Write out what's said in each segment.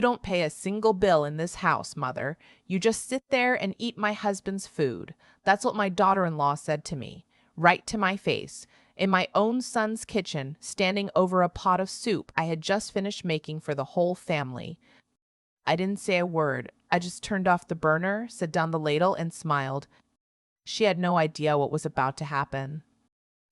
You don't pay a single bill in this house, Mother. You just sit there and eat my husband's food. That's what my daughter-in-law said to me, right to my face, in my own son's kitchen, standing over a pot of soup I had just finished making for the whole family. I didn't say a word. I just turned off the burner, set down the ladle, and smiled. She had no idea what was about to happen.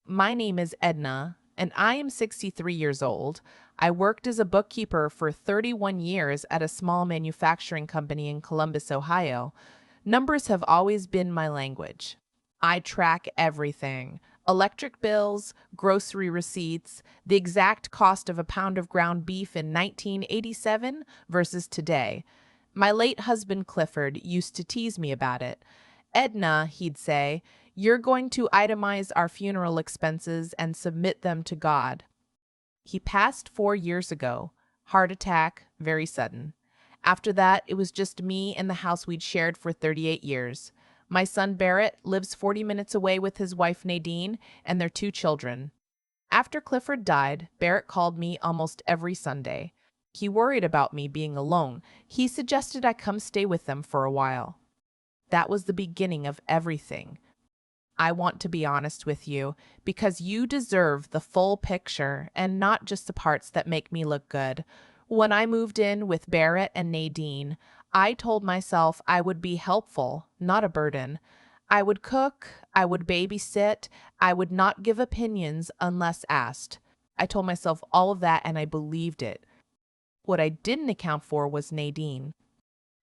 My name is Edna, and I am 63 years old. I worked as a bookkeeper for 31 years at a small manufacturing company in Columbus, Ohio. Numbers have always been my language. I track everything: electric bills, grocery receipts, the exact cost of a pound of ground beef in 1987 versus today. My late husband Clifford used to tease me about it. Edna, he'd say, you're going to itemize our funeral expenses and submit them to God. He passed 4 years ago. Heart attack, very sudden. After that, it was just me and the house we'd shared for 38 years. My son Barrett lives 40 minutes away with his wife Nadine and their 2 children. After Clifford died, Barrett called me almost every Sunday. He worried about me being alone. He suggested I come stay with them for a while. That was the beginning of everything. I want to be honest with you because you deserve the full picture and not just the parts that make me look good. When I moved in with Barrett and Nadine, I told myself I would be helpful, not a burden. I would cook, I would babysit, I would not give opinions unless asked. I told myself all of that and I believed it. What I didn't account for was Nadine.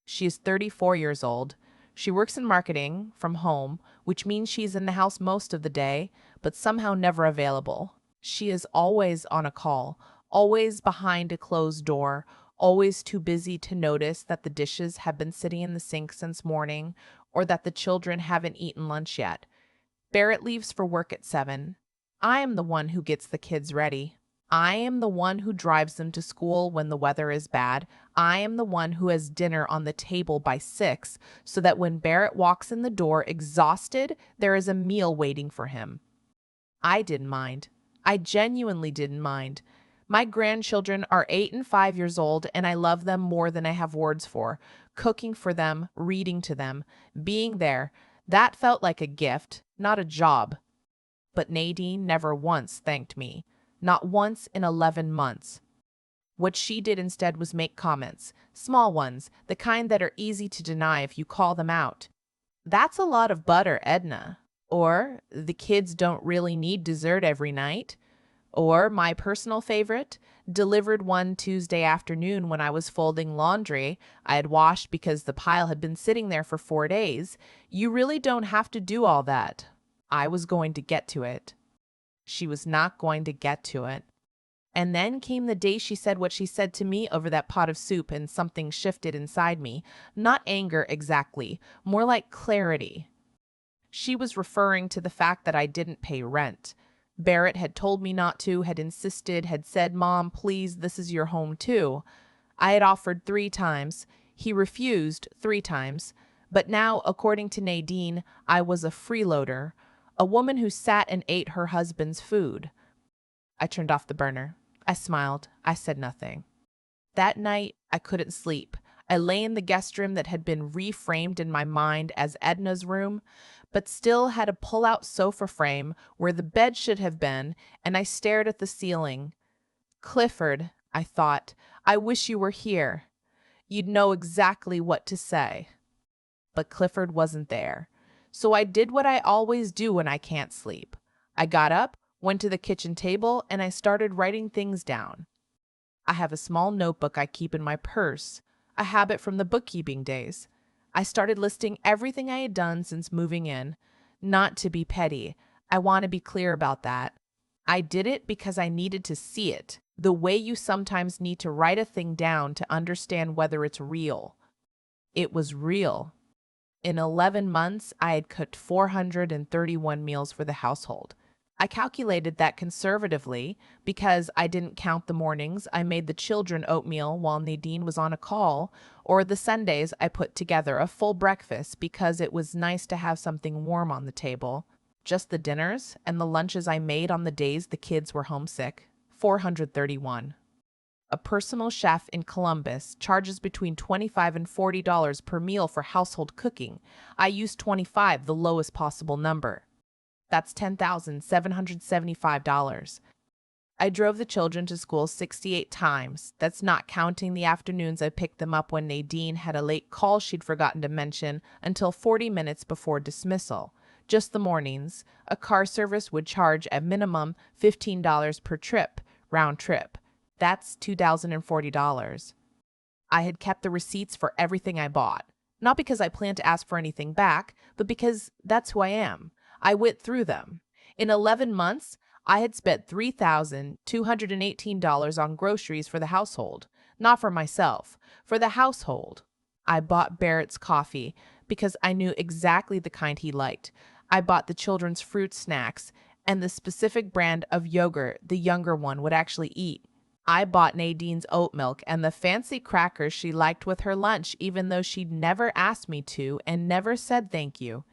She is 34 years old. She works in marketing from home, which means she's in the house most of the day, but somehow never available. She is always on a call, always behind a closed door, always too busy to notice that the dishes have been sitting in the sink since morning or that the children haven't eaten lunch yet. Barrett leaves for work at 7. I am the one who gets the kids ready. I am the one who drives them to school when the weather is bad. I am the one who has dinner on the table by 6 so that when Barrett walks in the door exhausted, there is a meal waiting for him. I didn't mind. I genuinely didn't mind. My grandchildren are 8 and 5 years old, and I love them more than I have words for. Cooking for them, reading to them, being there, that felt like a gift, not a job. But Nadine never once thanked me. Not once in 11 months. What she did instead was make comments, small ones, the kind that are easy to deny if you call them out. That's a lot of butter, Edna. Or, the kids don't really need dessert every night. Or, my personal favorite, delivered one Tuesday afternoon when I was folding laundry I had washed because the pile had been sitting there for 4 days. You really don't have to do all that. I was going to get to it. She was not going to get to it. And then came the day she said what she said to me over that pot of soup, and something shifted inside me. Not anger exactly, more like clarity. She was referring to the fact that I didn't pay rent. Barrett had told me not to, had insisted, had said, Mom, please, this is your home too. I had offered 3 times. He refused 3 times. But now, according to Nadine, I was a freeloader, a woman who sat and ate her husband's food. I turned off the burner. I smiled. I said nothing. That night, I couldn't sleep. I lay in the guest room that had been reframed in my mind as Edna's room, but still had a pull-out sofa frame where the bed should have been, and I stared at the ceiling. Clifford, I thought, I wish you were here. You'd know exactly what to say. But Clifford wasn't there. So I did what I always do when I can't sleep. I got up, went to the kitchen table, and I started writing things down. I have a small notebook I keep in my purse, a habit from the bookkeeping days. I started listing everything I had done since moving in. Not to be petty. I want to be clear about that. I did it because I needed to see it, the way you sometimes need to write a thing down to understand whether it's real. It was real. In 11 months, I had cooked 431 meals for the household. I calculated that conservatively because I didn't count the mornings I made the children oatmeal while Nadine was on a call, or the Sundays I put together a full breakfast because it was nice to have something warm on the table. Just the dinners and the lunches I made on the days the kids were homesick. 431. A personal chef in Columbus charges between $25 and $40 per meal for household cooking. I used 25, the lowest possible number. That's $10,775. I drove the children to school 68 times. That's not counting the afternoons I picked them up when Nadine had a late call she'd forgotten to mention until 40 minutes before dismissal. Just the mornings. A car service would charge at minimum $15 per trip, round trip. That's $2,040. I had kept the receipts for everything I bought. Not because I planned to ask for anything back, but because that's who I am. I went through them. In 11 months, I had spent $3,218 on groceries for the household. Not for myself, for the household. I bought Barrett's coffee because I knew exactly the kind he liked. I bought the children's fruit snacks and the specific brand of yogurt the younger one would actually eat. I bought Nadine's oat milk and the fancy crackers she liked with her lunch, even though she'd never asked me to and never said thank you.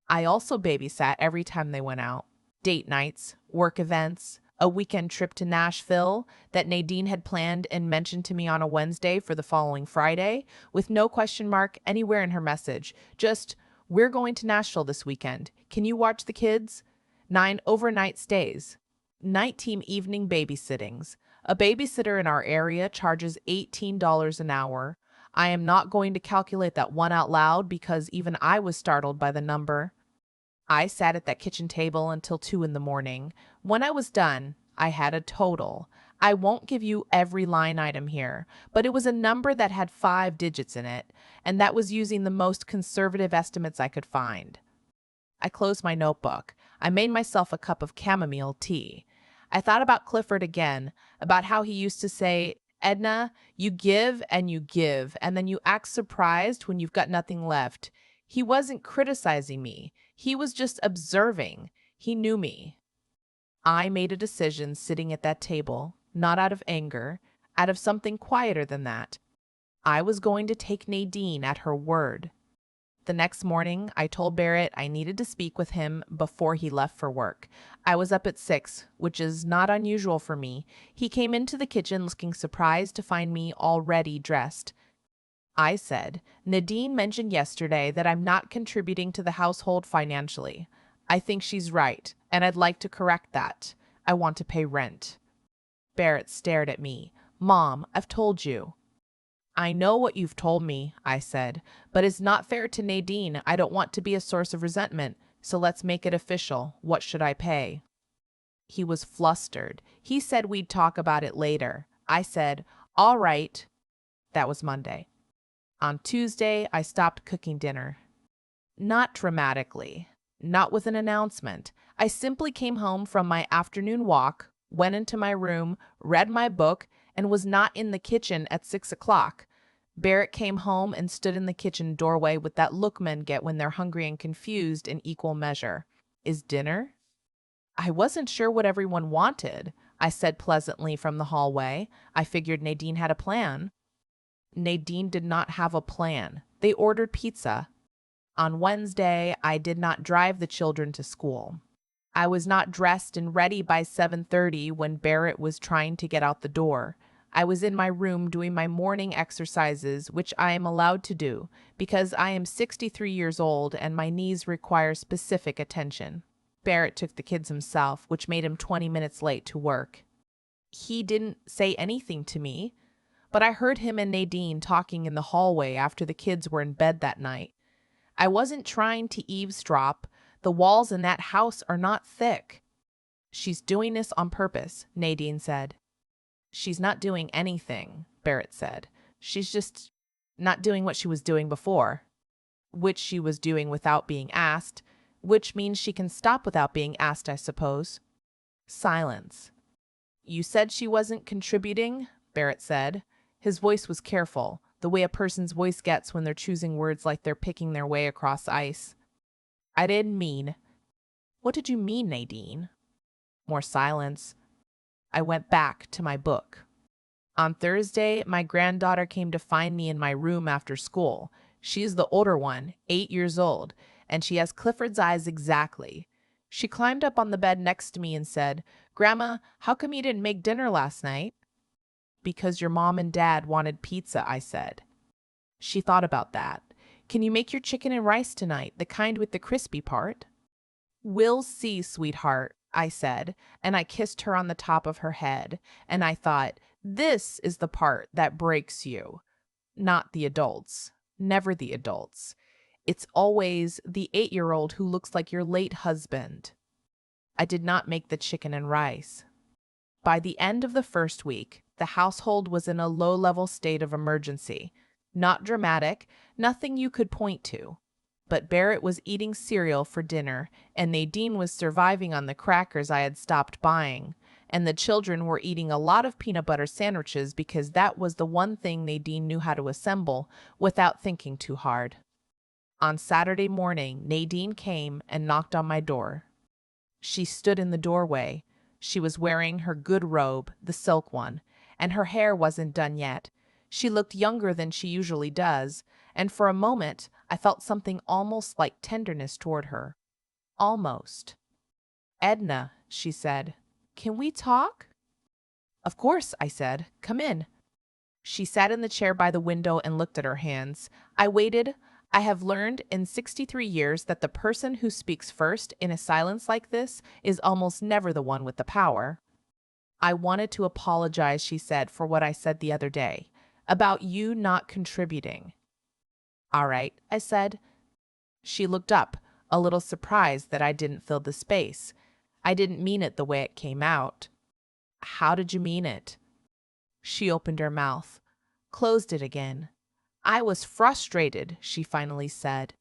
I also babysat every time they went out. Date nights, work events, a weekend trip to Nashville that Nadine had planned and mentioned to me on a Wednesday for the following Friday, with no question mark anywhere in her message. Just, we're going to Nashville this weekend. Can you watch the kids? 9 overnight stays. Night team evening babysittings. A babysitter in our area charges $18 an hour. I am not going to calculate that one out loud because even I was startled by the number. I sat at that kitchen table until 2 in the morning. When I was done, I had a total. I won't give you every line item here, but it was a number that had 5 digits in it, and that was using the most conservative estimates I could find. I closed my notebook. I made myself a cup of chamomile tea. I thought about Clifford again, about how he used to say, Edna, you give, and then you act surprised when you've got nothing left. He wasn't criticizing me. He was just observing. He knew me. I made a decision sitting at that table, not out of anger, out of something quieter than that. I was going to take Nadine at her word. The next morning, I told Barrett I needed to speak with him before he left for work. I was up at 6, which is not unusual for me. He came into the kitchen looking surprised to find me already dressed. I said, Nadine mentioned yesterday that I'm not contributing to the household financially. I think she's right, and I'd like to correct that. I want to pay rent. Barrett stared at me. Mom, I've told you. I know what you've told me, I said, but it's not fair to Nadine. I don't want to be a source of resentment, so let's make it official. What should I pay? He was flustered. He said we'd talk about it later. I said, all right. That was Monday. On Tuesday, I stopped cooking dinner. Not dramatically, not with an announcement. I simply came home from my afternoon walk, went into my room, read my book, and was not in the kitchen at 6 o'clock. Barrett came home and stood in the kitchen doorway with that look men get when they're hungry and confused in equal measure. Is dinner? I wasn't sure what everyone wanted, I said pleasantly from the hallway. I figured Nadine had a plan. Nadine did not have a plan. They ordered pizza. On Wednesday, I did not drive the children to school. I was not dressed and ready by 7:30 when Barrett was trying to get out the door. I was in my room doing my morning exercises, which I am allowed to do because I am 63 years old and my knees require specific attention. Barrett took the kids himself, which made him 20 minutes late to work. He didn't say anything to me, but I heard him and Nadine talking in the hallway after the kids were in bed that night. I wasn't trying to eavesdrop. The walls in that house are not thick. She's doing this on purpose, Nadine said. She's not doing anything, Barrett said. She's just not doing what she was doing before, which she was doing without being asked, which means she can stop without being asked, I suppose. Silence. You said she wasn't contributing, Barrett said. His voice was careful, the way a person's voice gets when they're choosing words like they're picking their way across ice. I didn't mean. What did you mean, Nadine? More silence. I went back to my book. On Thursday, my granddaughter came to find me in my room after school. She's the older one, 8 years old, and she has Clifford's eyes exactly. She climbed up on the bed next to me and said, Grandma, how come you didn't make dinner last night? Because your mom and dad wanted pizza, I said. She thought about that. Can you make your chicken and rice tonight, the kind with the crispy part? We'll see, sweetheart, I said, and I kissed her on the top of her head, and I thought, this is the part that breaks you. Not the adults. Never the adults. It's always the 8-year-old who looks like your late husband. I did not make the chicken and rice. By the end of the first week, the household was in a low-level state of emergency. Not dramatic, nothing you could point to. But Barrett was eating cereal for dinner, and Nadine was surviving on the crackers I had stopped buying. And the children were eating a lot of peanut butter sandwiches because that was the one thing Nadine knew how to assemble without thinking too hard. On Saturday morning, Nadine came and knocked on my door. She stood in the doorway. She was wearing her good robe, the silk one, and her hair wasn't done yet. She looked younger than she usually does, and for a moment I felt something almost like tenderness toward her. Almost. Edna, she said, can we talk? Of course, I said. Come in. She sat in the chair by the window and looked at her hands. I waited. I have learned in 63 years that the person who speaks first in a silence like this is almost never the one with the power. I wanted to apologize, she said, for what I said the other day, about you not contributing. All right, I said. She looked up, a little surprised that I didn't fill the space. I didn't mean it the way it came out. How did you mean it? She opened her mouth, closed it again. I was frustrated, she finally said.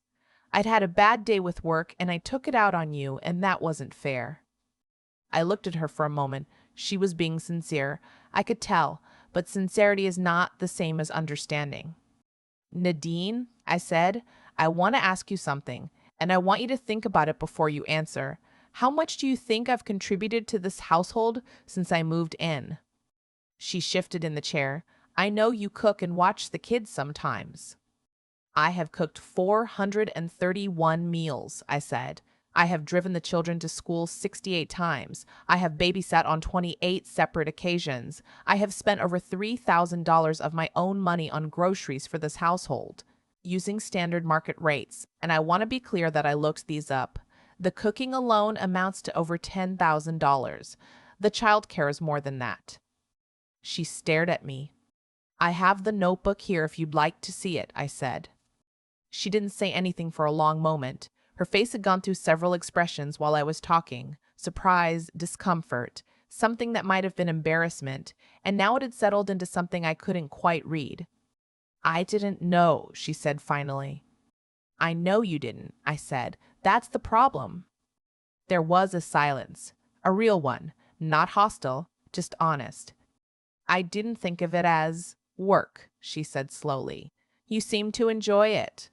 I'd had a bad day with work and I took it out on you, and that wasn't fair. I looked at her for a moment. She was being sincere. I could tell, but sincerity is not the same as understanding. Nadine, I said, I want to ask you something, and I want you to think about it before you answer. How much do you think I've contributed to this household since I moved in? She shifted in the chair. I know you cook and watch the kids sometimes. I have cooked 431 meals, I said. I have driven the children to school 68 times. I have babysat on 28 separate occasions. I have spent over $3,000 of my own money on groceries for this household, using standard market rates, and I want to be clear that I looked these up. The cooking alone amounts to over $10,000. The childcare is more than that. She stared at me. I have the notebook here if you'd like to see it, I said. She didn't say anything for a long moment. Her face had gone through several expressions while I was talking: surprise, discomfort, something that might have been embarrassment, and now it had settled into something I couldn't quite read. I didn't know, she said finally. I know you didn't, I said. That's the problem. There was a silence, a real one, not hostile, just honest. I didn't think of it as work, she said slowly. You seem to enjoy it.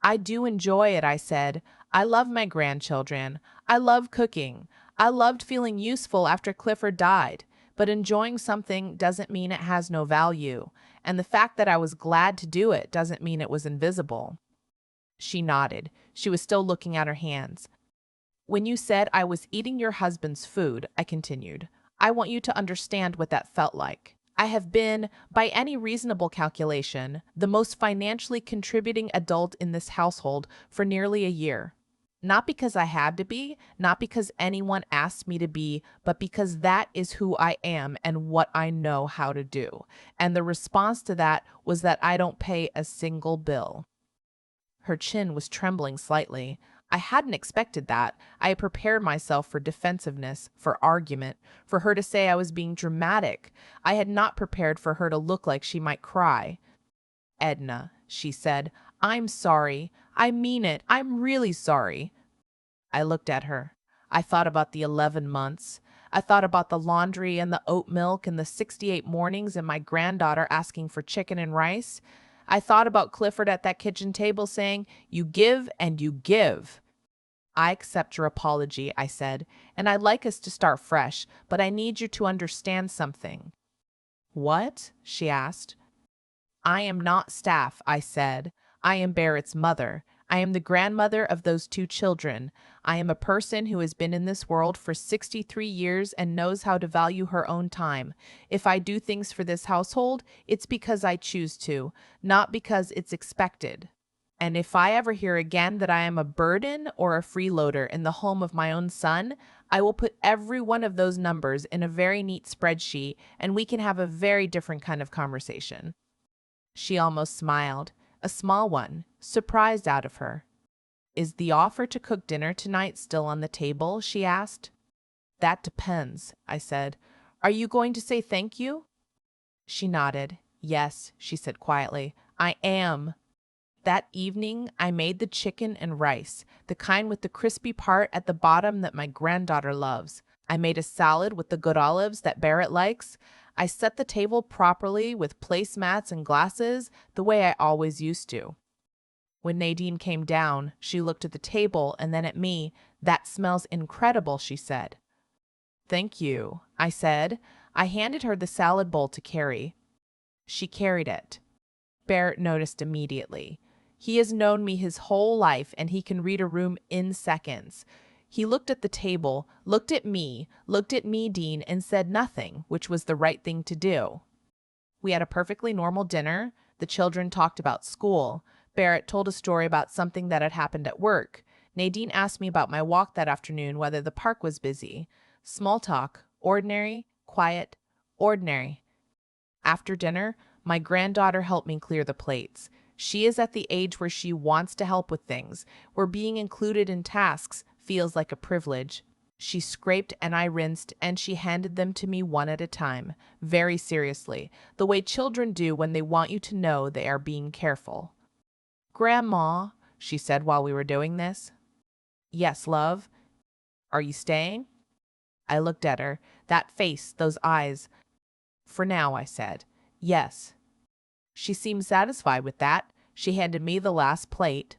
I do enjoy it, I said. I love my grandchildren. I love cooking. I loved feeling useful after Clifford died. But enjoying something doesn't mean it has no value. And the fact that I was glad to do it doesn't mean it was invisible. She nodded. She was still looking at her hands. When you said I was eating your husband's food, I continued, I want you to understand what that felt like. I have been, by any reasonable calculation, the most financially contributing adult in this household for nearly a year. Not because I had to be, not because anyone asked me to be, but because that is who I am and what I know how to do. And the response to that was that I don't pay a single bill. Her chin was trembling slightly. I hadn't expected that. I had prepared myself for defensiveness, for argument, for her to say I was being dramatic. I had not prepared for her to look like she might cry. Edna, she said, I'm sorry. I mean it. I'm really sorry. I looked at her. I thought about the 11 months. I thought about the laundry and the oat milk and the 68 mornings and my granddaughter asking for chicken and rice. I thought about Clifford at that kitchen table saying, you give and you give. I accept your apology, I said, and I'd like us to start fresh, but I need you to understand something. What? She asked. I am not staff, I said. I am Barrett's mother. I am the grandmother of those two children. I am a person who has been in this world for 63 years and knows how to value her own time. If I do things for this household, it's because I choose to, not because it's expected. And if I ever hear again that I am a burden or a freeloader in the home of my own son, I will put every one of those numbers in a very neat spreadsheet and we can have a very different kind of conversation. She almost smiled, a small one, surprised out of her. Is the offer to cook dinner tonight still on the table? She asked. That depends, I said. Are you going to say thank you? She nodded. Yes, she said quietly. I am. That evening, I made the chicken and rice, the kind with the crispy part at the bottom that my granddaughter loves. I made a salad with the good olives that Barrett likes. I set the table properly with placemats and glasses, the way I always used to. When Nadine came down, she looked at the table and then at me. That smells incredible, she said. Thank you, I said. I handed her the salad bowl to carry. She carried it. Barrett noticed immediately. He has known me his whole life and he can read a room in seconds. He looked at the table, looked at me, Dean, and said nothing, which was the right thing to do. We had a perfectly normal dinner. The children talked about school. Barrett told a story about something that had happened at work. Nadine asked me about my walk that afternoon, whether the park was busy. Small talk, ordinary, quiet, ordinary. After dinner, my granddaughter helped me clear the plates. She is at the age where she wants to help with things, where being included in tasks feels like a privilege. She scraped and I rinsed, and she handed them to me one at a time, very seriously, the way children do when they want you to know they are being careful. Grandma, she said while we were doing this. Yes, love. Are you staying? I looked at her, that face, those eyes. For now, I said. Yes. She seemed satisfied with that. She handed me the last plate.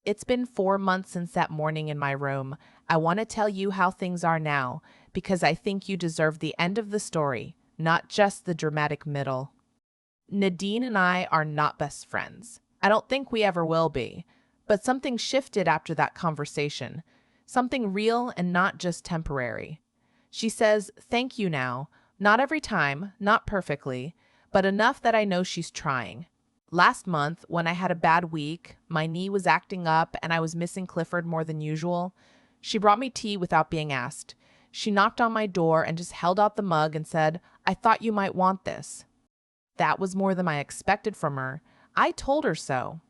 It's been 4 months since that morning in my room. I want to tell you how things are now, because I think you deserve the end of the story, not just the dramatic middle. Nadine and I are not best friends. I don't think we ever will be. But something shifted after that conversation. Something real and not just temporary. She says, thank you now. Not every time, not perfectly, but enough that I know she's trying. Last month, when I had a bad week, my knee was acting up and I was missing Clifford more than usual, she brought me tea without being asked. She knocked on my door and just held out the mug and said, I thought you might want this. That was more than I expected from her. I told her so.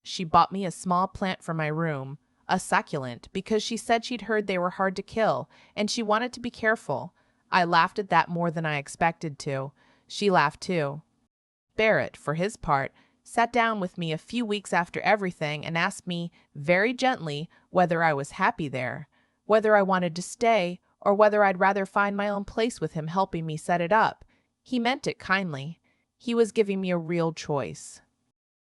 She bought me a small plant for my room, a succulent, because she said she'd heard they were hard to kill, and she wanted to be careful. I laughed at that more than I expected to. She laughed too. Barrett, for his part, sat down with me a few weeks after everything and asked me, very gently, whether I was happy there, whether I wanted to stay, or whether I'd rather find my own place with him helping me set it up. He meant it kindly. He was giving me a real choice.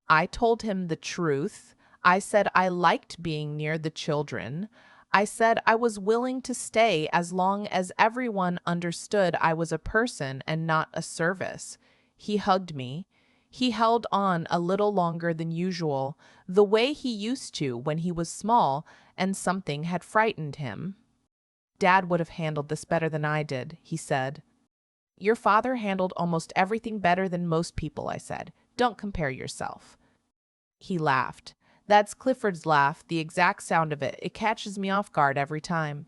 I told him the truth. I said I liked being near the children. I said I was willing to stay as long as everyone understood I was a person and not a service. He hugged me. He held on a little longer than usual, the way he used to when he was small and something had frightened him. Dad would have handled this better than I did, he said. Your father handled almost everything better than most people, I said. Don't compare yourself. He laughed. That's Clifford's laugh, the exact sound of it. It catches me off guard every time.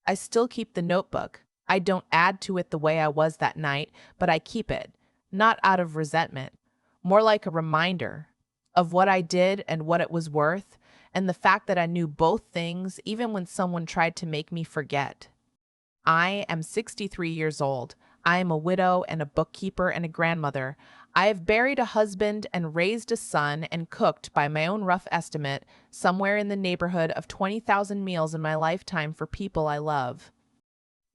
I still keep the notebook. I don't add to it the way I was that night, but I keep it, not out of resentment, more like a reminder of what I did and what it was worth, and the fact that I knew both things even when someone tried to make me forget. I am 63 years old. I am a widow and a bookkeeper and a grandmother. I have buried a husband and raised a son and cooked, by my own rough estimate, somewhere in the neighborhood of 20,000 meals in my lifetime for people I love.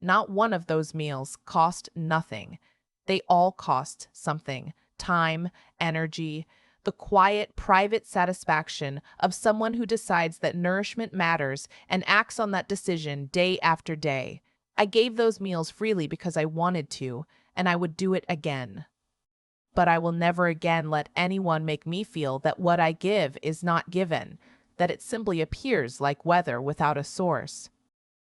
Not one of those meals cost nothing. They all cost something: time, energy, the quiet, private satisfaction of someone who decides that nourishment matters and acts on that decision day after day. I gave those meals freely because I wanted to, and I would do it again. but I will never again let anyone make me feel that what I give is not given, that it simply appears like weather without a source.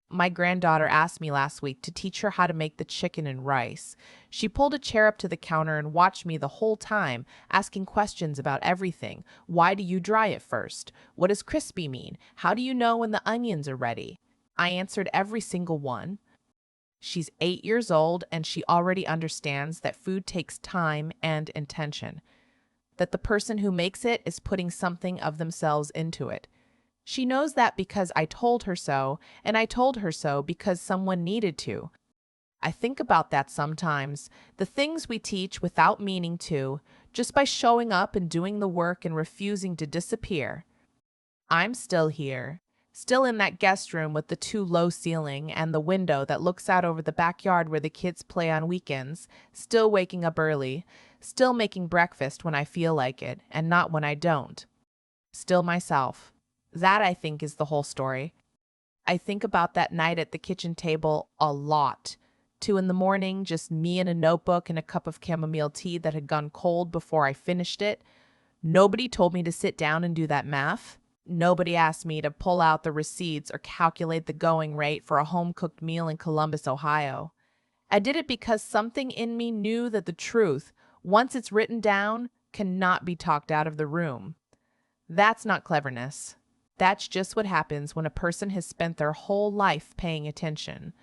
My granddaughter asked me last week to teach her how to make the chicken and rice. She pulled a chair up to the counter and watched me the whole time, asking questions about everything. Why do you dry it first? What does crispy mean? How do you know when the onions are ready? I answered every single one. She's 8 years old and she already understands that food takes time and intention, that the person who makes it is putting something of themselves into it. She knows that because I told her so, and I told her so because someone needed to. I think about that sometimes, the things we teach without meaning to, just by showing up and doing the work and refusing to disappear. I'm still here, still in that guest room with the too low ceiling and the window that looks out over the backyard where the kids play on weekends, still waking up early, still making breakfast when I feel like it and not when I don't. Still myself. That, I think, is the whole story. I think about that night at the kitchen table a lot. 2 in the morning, just me and a notebook and a cup of chamomile tea that had gone cold before I finished it. Nobody told me to sit down and do that math. Nobody asked me to pull out the receipts or calculate the going rate for a home-cooked meal in Columbus, Ohio. I did it because something in me knew that the truth, once it's written down, cannot be talked out of the room. That's not cleverness. That's just what happens when a person has spent their whole life paying attention.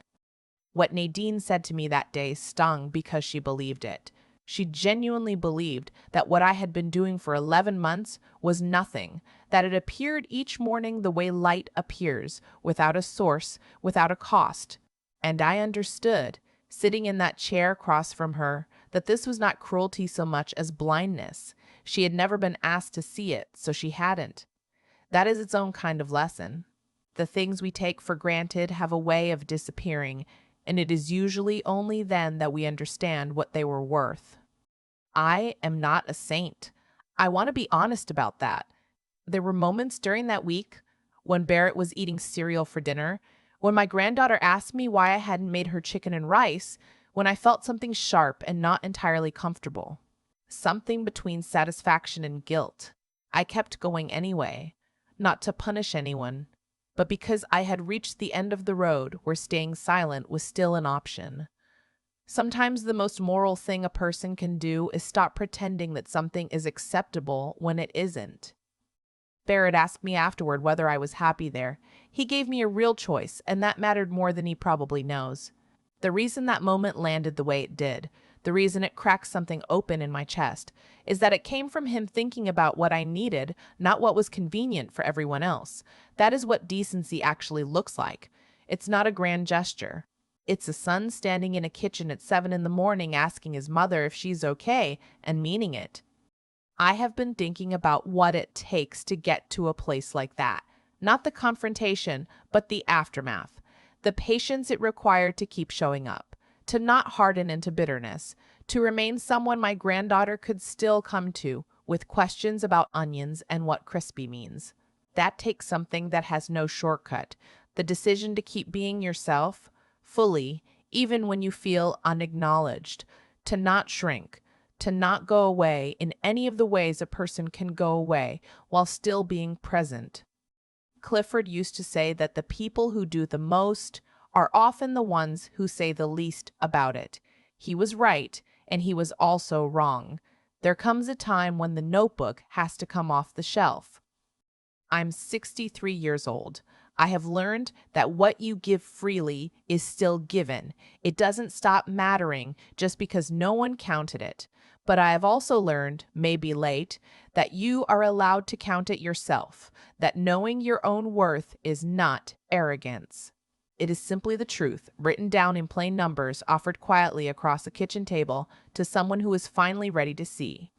What Nadine said to me that day stung because she believed it. She genuinely believed that what I had been doing for 11 months was nothing, that it appeared each morning the way light appears, without a source, without a cost. And I understood, sitting in that chair across from her, that this was not cruelty so much as blindness. She had never been asked to see it, so she hadn't. That is its own kind of lesson. The things we take for granted have a way of disappearing, and it is usually only then that we understand what they were worth. I am not a saint. I want to be honest about that. There were moments during that week when Barrett was eating cereal for dinner, when my granddaughter asked me why I hadn't made her chicken and rice, when I felt something sharp and not entirely comfortable. Something between satisfaction and guilt. I kept going anyway. Not to punish anyone, but because I had reached the end of the road where staying silent was still an option. Sometimes the most moral thing a person can do is stop pretending that something is acceptable when it isn't. Barrett asked me afterward whether I was happy there. He gave me a real choice, and that mattered more than he probably knows. The reason that moment landed the way it did, the reason it cracked something open in my chest, is that it came from him thinking about what I needed, not what was convenient for everyone else. That is what decency actually looks like. It's not a grand gesture. It's a son standing in a kitchen at 7 in the morning asking his mother if she's okay and meaning it. I have been thinking about what it takes to get to a place like that. Not the confrontation, but the aftermath. The patience it required to keep showing up, to not harden into bitterness, to remain someone my granddaughter could still come to with questions about onions and what crispy means. That takes something that has no shortcut, the decision to keep being yourself, fully, even when you feel unacknowledged, to not shrink, to not go away in any of the ways a person can go away while still being present. Clifford used to say that the people who do the most are often the ones who say the least about it. He was right, and he was also wrong. There comes a time when the notebook has to come off the shelf. I'm 63 years old. I have learned that what you give freely is still given. It doesn't stop mattering just because no one counted it. But I have also learned, maybe late, that you are allowed to count it yourself, that knowing your own worth is not arrogance. It is simply the truth, written down in plain numbers, offered quietly across a kitchen table to someone who is finally ready to see.